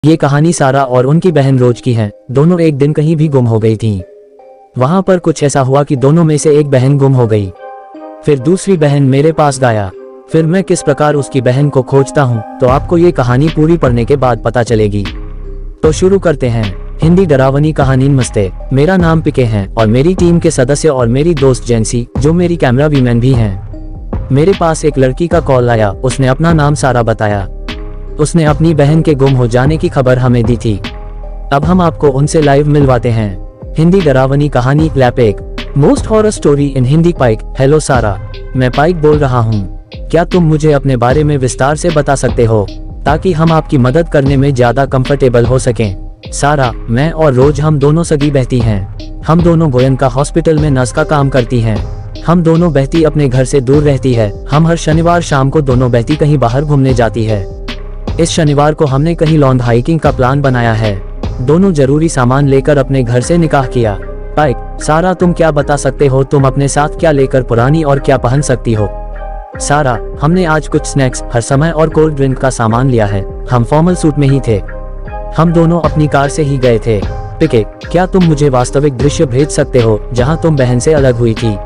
ये कहानी सारा और उनकी बहन रोज की है। दोनों एक दिन कहीं भी गुम हो गई थीं। वहां पर कुछ ऐसा हुआ कि दोनों में से एक बहन गुम हो गई। फिर दूसरी बहन मेरे पास आया। फिर मैं किस प्रकार उसकी बहन को खोजता हूँ तो आपको ये कहानी पूरी पढ़ने के बाद पता चलेगी। तो शुरू करते हैं। हिंदी डरावनी कहानी नमस्ते, मेरा नाम पिके है और मेरी टीम के सदस्य और मेरी दोस्त जैंसी जो मेरी कैमरा वीमैन भी हैं। मेरे पास एक लड़की का कॉल आया। उसने अपना नाम सारा बताया। उसने अपनी बहन के गुम हो जाने की खबर हमें दी थी। अब हम आपको उनसे लाइव मिलवाते हैं। हिंदी डरावनी कहानी क्लैपेक, most horror story in Hindi. पाइक, हेलो सारा, मैं पाइक बोल रहा हूँ। क्या तुम मुझे अपने बारे में विस्तार से बता सकते हो ताकि हम आपकी मदद करने में ज्यादा कंफर्टेबल हो सकें? सारा, मैं और रोज हम दोनों सगी बहती हैं। हम दोनों गोयनका हॉस्पिटल में नर्स का काम करती हैं। हम दोनों बहती अपने घर से दूर रहती है। हम हर शनिवार शाम को दोनों बहती कहीं बाहर घूमने जाती है। इस शनिवार को हमने कहीं लॉन्ग हाइकिंग का प्लान बनाया है। दोनों जरूरी सामान लेकर अपने घर से निकाह किया। पाइक, सारा तुम क्या बता सकते हो तुम अपने साथ क्या लेकर पुरानी और क्या पहन सकती हो? सारा, हमने आज कुछ स्नैक्स, हर समय और कोल्ड ड्रिंक का सामान लिया है। हम फॉर्मल सूट में ही थे। हम दोनों अपनी कार से ही गए थे। पिके, क्या तुम मुझे वास्तविक दृश्य भेज सकते हो जहां तुम बहन से अलग हुई थी?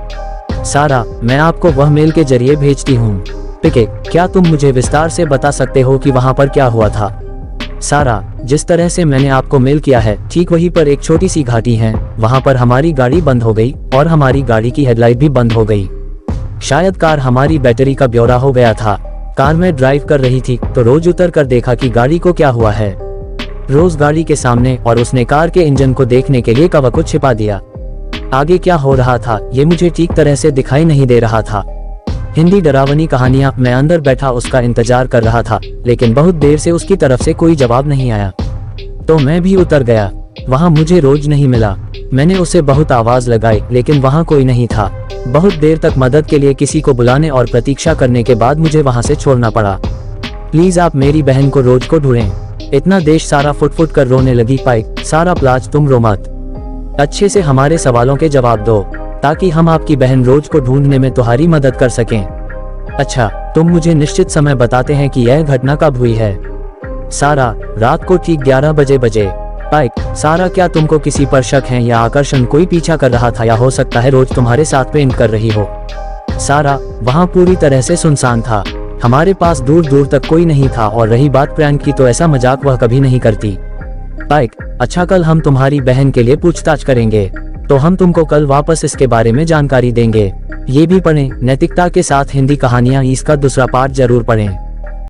सारा, मैं आपको वह मेल के जरिए भेजती हूँ। पिके, क्या तुम मुझे विस्तार से बता सकते हो कि वहां पर क्या हुआ था? सारा, जिस तरह से मैंने आपको मेल किया है ठीक वहीं पर एक छोटी सी घाटी है। वहां पर हमारी गाड़ी बंद हो गई और हमारी गाड़ी की हेडलाइट भी बंद हो गई। शायद कार हमारी बैटरी का ब्यौरा हो गया था। कार में ड्राइव कर रही थी तो रोज उतर कर देखा कि गाड़ी को क्या हुआ है। रोज गाड़ी के सामने और उसने कार के इंजन को देखने के लिए कवर को छिपा दिया। आगे क्या हो रहा था ये मुझे ठीक तरह से दिखाई नहीं दे रहा था। हिंदी डरावनी कहानियां, मैं अंदर बैठा उसका इंतजार कर रहा था लेकिन बहुत देर से उसकी तरफ से कोई जवाब नहीं आया। तो मैं भी उतर गया। वहां मुझे रोज नहीं मिला। मैंने उसे बहुत आवाज लगाई लेकिन वहां कोई नहीं था। बहुत देर तक मदद के लिए किसी को बुलाने और प्रतीक्षा करने के बाद मुझे वहां से छोड़ना पड़ा। प्लीज आप मेरी बहन को रोज को ढूंढें। इतना देश सारा फुट कर रोने लगी। पाइक, सारा प्लाज तुम रो मत। अच्छे से हमारे सवालों के जवाब दो ताकि हम आपकी बहन रोज को ढूंढने में तुम्हारी मदद कर सकें। अच्छा, तुम मुझे निश्चित समय बताते हैं कि यह घटना कब हुई है? सारा, रात को ठीक 11 बजे। पाइक, सारा, क्या तुमको किसी पर शक है या आकर्षण कोई पीछा कर रहा था या हो सकता है रोज तुम्हारे साथ पेंट कर रही हो? सारा, वहाँ पूरी तरह से सुनसान था। हमारे पास दूर दूर तक कोई नहीं था और रही बात प्रैंक की तो ऐसा मजाक वह कभी नहीं करती। पाइक, अच्छा, कल हम तुम्हारी बहन के लिए पूछताछ करेंगे तो हम तुमको कल वापस इसके बारे में जानकारी देंगे। ये भी पढ़ें, नैतिकता के साथ हिंदी कहानियां, इसका दूसरा पार्ट जरूर पढ़ें।